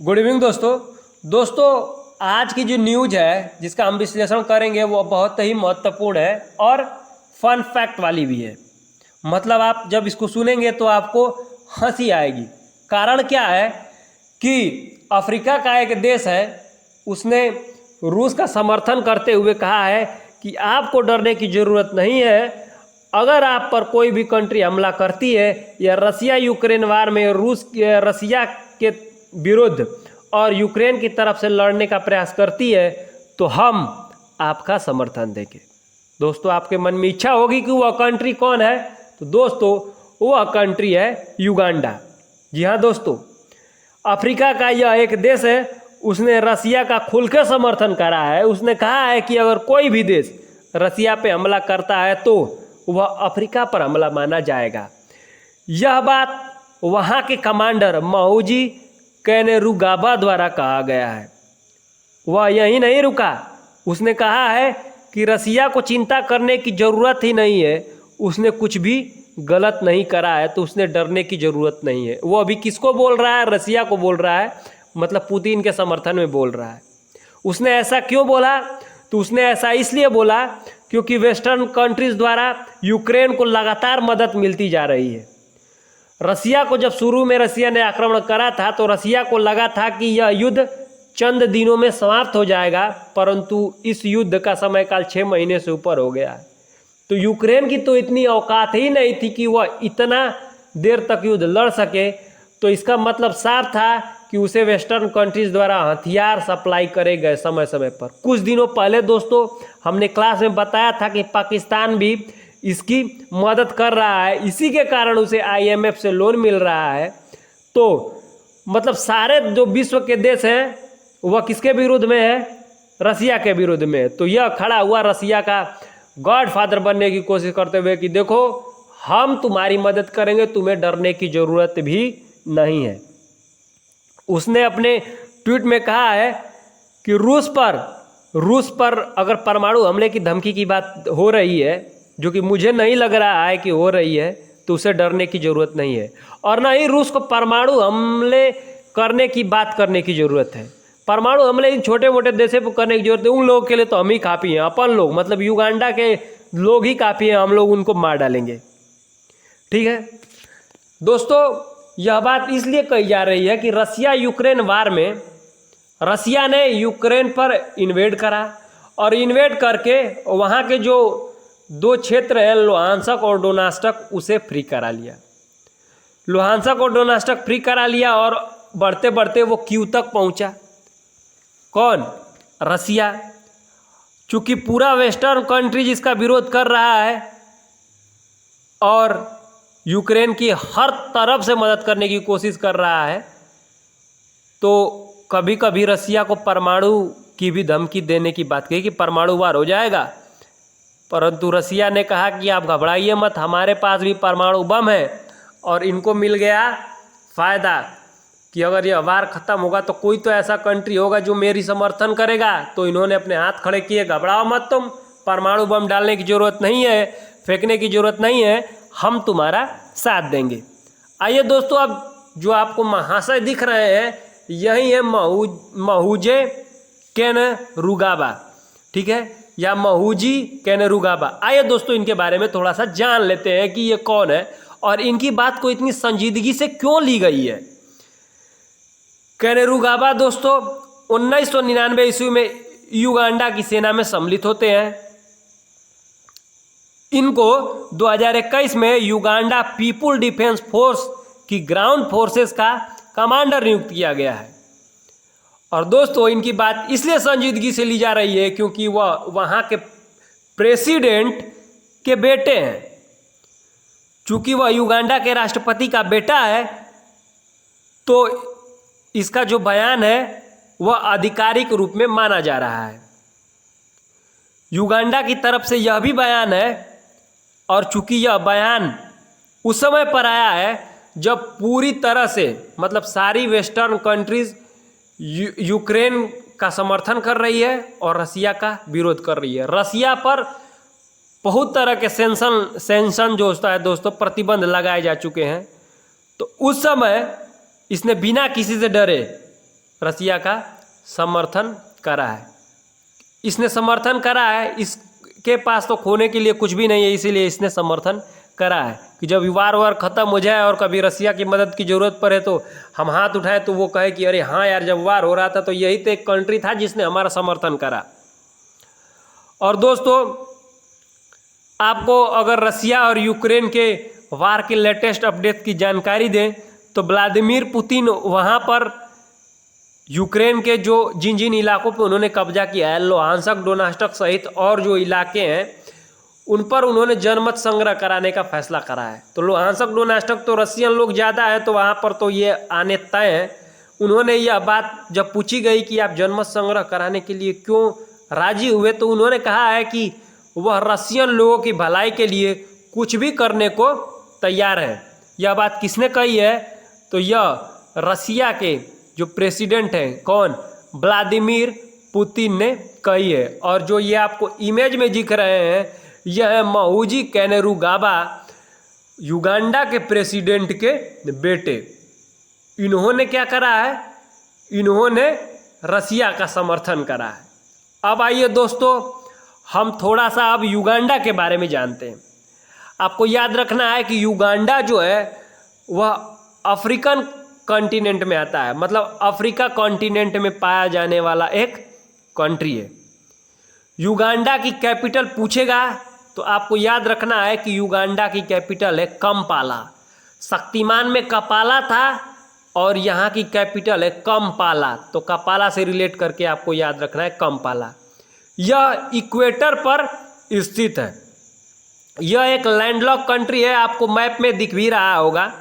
Good evening दोस्तों आज की जो न्यूज है जिसका हम विश्लेषण करेंगे वो बहुत ही महत्वपूर्ण है और फन फैक्ट वाली भी है। मतलब आप जब इसको सुनेंगे तो आपको हंसी आएगी। कारण क्या है कि अफ्रीका का एक देश है, उसने रूस का समर्थन करते हुए कहा है कि आपको डरने की ज़रूरत नहीं है। अगर आप पर कोई भी कंट्री हमला करती है या रसिया यूक्रेन वार में रसिया के विरुद्ध और यूक्रेन की तरफ से लड़ने का प्रयास करती है तो हम आपका समर्थन देंगे। दोस्तों आपके मन में इच्छा होगी कि वह कंट्री कौन है, तो दोस्तों वह कंट्री है युगांडा। जी हाँ दोस्तों, अफ्रीका का यह एक देश है, उसने रसिया का खुल के समर्थन करा है। उसने कहा है कि अगर कोई भी देश रसिया पे हमला करता है तो वह अफ्रीका पर हमला माना जाएगा। यह बात वहाँ के कमांडर माओजी कैनेरुगाबा द्वारा कहा गया है। वह यहीं नहीं रुका, उसने कहा है कि रसिया को चिंता करने की ज़रूरत ही नहीं है, उसने कुछ भी गलत नहीं करा है तो उसने डरने की ज़रूरत नहीं है। वो अभी किसको बोल रहा है? रसिया को बोल रहा है, मतलब पुतिन के समर्थन में बोल रहा है। उसने ऐसा क्यों बोला? तो उसने ऐसा इसलिए बोला क्योंकि वेस्टर्न कंट्रीज़ द्वारा यूक्रेन को लगातार मदद मिलती जा रही है। रसिया को जब शुरू में रसिया ने आक्रमण करा था तो रसिया को लगा था कि यह युद्ध चंद दिनों में समाप्त हो जाएगा, परंतु इस युद्ध का समय काल 6 महीने से ऊपर हो गया है। तो यूक्रेन की तो इतनी औकात ही नहीं थी कि वह इतना देर तक युद्ध लड़ सके। तो इसका मतलब साफ था कि उसे वेस्टर्न कंट्रीज़ द्वारा हथियार सप्लाई करे गए समय समय पर। कुछ दिनों पहले दोस्तों हमने क्लास में बताया था कि पाकिस्तान भी इसकी मदद कर रहा है, इसी के कारण उसे IMF से लोन मिल रहा है। तो मतलब सारे जो विश्व के देश हैं वह किसके विरुद्ध में है? रसिया के विरुद्ध में। तो यह खड़ा हुआ रसिया का गॉडफादर बनने की कोशिश करते हुए कि देखो हम तुम्हारी मदद करेंगे, तुम्हें डरने की ज़रूरत भी नहीं है। उसने अपने ट्वीट में कहा है कि रूस पर अगर परमाणु हमले की धमकी की बात हो रही है, जो कि मुझे नहीं लग रहा है कि हो रही है, तो उसे डरने की ज़रूरत नहीं है और ना ही रूस को परमाणु हमले करने की बात करने की ज़रूरत है। परमाणु हमले इन छोटे मोटे देशों पर करने की जरूरत है, उन लोगों के लिए तो हम ही काफ़ी हैं। अपन लोग मतलब युगांडा के लोग ही काफ़ी हैं, हम लोग उनको मार डालेंगे। ठीक है दोस्तों, यह बात इसलिए कही जा रही है कि रसिया यूक्रेन वार में रसिया ने यूक्रेन पर इन्वेड करा और इन्वेड करके वहाँ के जो 2 क्षेत्र हैं लुहांस्क और डोनेट्स्क, उसे फ्री करा लिया। लुहांस्क और डोनेट्स्क फ्री करा लिया और बढ़ते बढ़ते वो कीव तक पहुँचा। कौन? रसिया। चूँकि पूरा वेस्टर्न कंट्री जिसका विरोध कर रहा है और यूक्रेन की हर तरफ से मदद करने की कोशिश कर रहा है, तो कभी कभी रसिया को परमाणु की भी धमकी देने की बात कही कि परमाणु वार हो जाएगा। परंतु रसिया ने कहा कि आप घबराइए मत, हमारे पास भी परमाणु बम है और इनको मिल गया फ़ायदा कि अगर यह वार ख़त्म होगा तो कोई तो ऐसा कंट्री होगा जो मेरी समर्थन करेगा। तो इन्होंने अपने हाथ खड़े किए, घबराओ मत तुम, परमाणु बम डालने की ज़रूरत नहीं है, फेंकने की ज़रूरत नहीं है, हम तुम्हारा साथ देंगे। आइए दोस्तों, अब जो आपको महाशय दिख रहे हैं यही है माओजी कैनेरुगाबा, ठीक है, या माओजी कैनेरुगाबा। आइए दोस्तों इनके बारे में थोड़ा सा जान लेते हैं कि ये कौन है और इनकी बात को इतनी संजीदगी से क्यों ली गई है। कैनेरुगाबा दोस्तों 1999 ईस्वी में युगांडा की सेना में सम्मिलित होते हैं। इनको 2021 में युगांडा पीपुल डिफेंस फोर्स की ग्राउंड फोर्सेस का कमांडर नियुक्त किया गया है। और दोस्तों इनकी बात इसलिए संजीदगी से ली जा रही है क्योंकि वह वहाँ के प्रेसिडेंट के बेटे हैं। चूँकि वह युगांडा के राष्ट्रपति का बेटा है तो इसका जो बयान है वह आधिकारिक रूप में माना जा रहा है। युगांडा की तरफ से यह भी बयान है और चूँकि यह बयान उस समय पर आया है जब पूरी तरह से मतलब सारी वेस्टर्न कंट्रीज़ यूक्रेन का समर्थन कर रही है और रसिया का विरोध कर रही है। रसिया पर बहुत तरह के सेंसन जो होता है दोस्तों, प्रतिबंध लगाए जा चुके हैं। तो उस समय इसने बिना किसी से डरे रसिया का समर्थन करा है। इसने समर्थन करा है, इसके पास तो खोने के लिए कुछ भी नहीं है, इसीलिए इसने समर्थन करा है कि जब वार ख़त्म हो जाए और कभी रसिया की मदद की ज़रूरत पड़े तो हम हाथ उठाए तो वो कहे कि अरे हाँ यार, जब वार हो रहा था तो यही तो एक कंट्री था जिसने हमारा समर्थन करा। और दोस्तों, आपको अगर रसिया और यूक्रेन के वार के लेटेस्ट अपडेट की जानकारी दें तो व्लादिमीर पुतिन वहाँ पर यूक्रेन के जिन जिन इलाकों पे उन्होंने कब्जा किया है, लुहांस्क, डोनेट्स्क सहित और जो इलाके हैं उन पर उन्होंने जनमत संग्रह कराने का फैसला करा है। तो लुहांस्क, डोनेट्स्क तो रसियन लोग ज़्यादा है तो वहाँ पर तो ये आने तय है। उन्होंने यह बात जब पूछी गई कि आप जनमत संग्रह कराने के लिए क्यों राजी हुए, तो उन्होंने कहा है कि वह रसियन लोगों की भलाई के लिए कुछ भी करने को तैयार है। यह बात किसने कही है? तो यह रसिया के जो प्रेसिडेंट हैं, कौन? व्लादिमीर पुतिन ने कही है। और जो ये आपको इमेज में दिख रहे हैं, यह है महुजी कैनेरुगाबा, युगांडा के प्रेसिडेंट के बेटे। इन्होंने क्या करा है? इन्होंने रसिया का समर्थन करा है। अब आइए दोस्तों, हम थोड़ा सा अब युगांडा के बारे में जानते हैं। आपको याद रखना है कि युगांडा जो है वह अफ्रीकन कॉन्टिनेंट में आता है, मतलब अफ्रीका कॉन्टिनेंट में पाया जाने वाला एक कंट्री है। युगांडा की कैपिटल पूछेगा तो आपको याद रखना है कि युगांडा की कैपिटल है कंपाला। शक्तिमान में कपाला था और यहाँ की कैपिटल है कंपाला, तो कपाला से रिलेट करके आपको याद रखना है कंपाला। यह इक्वेटर पर स्थित है। यह एक लैंडलॉक कंट्री है, आपको मैप में दिख भी रहा होगा।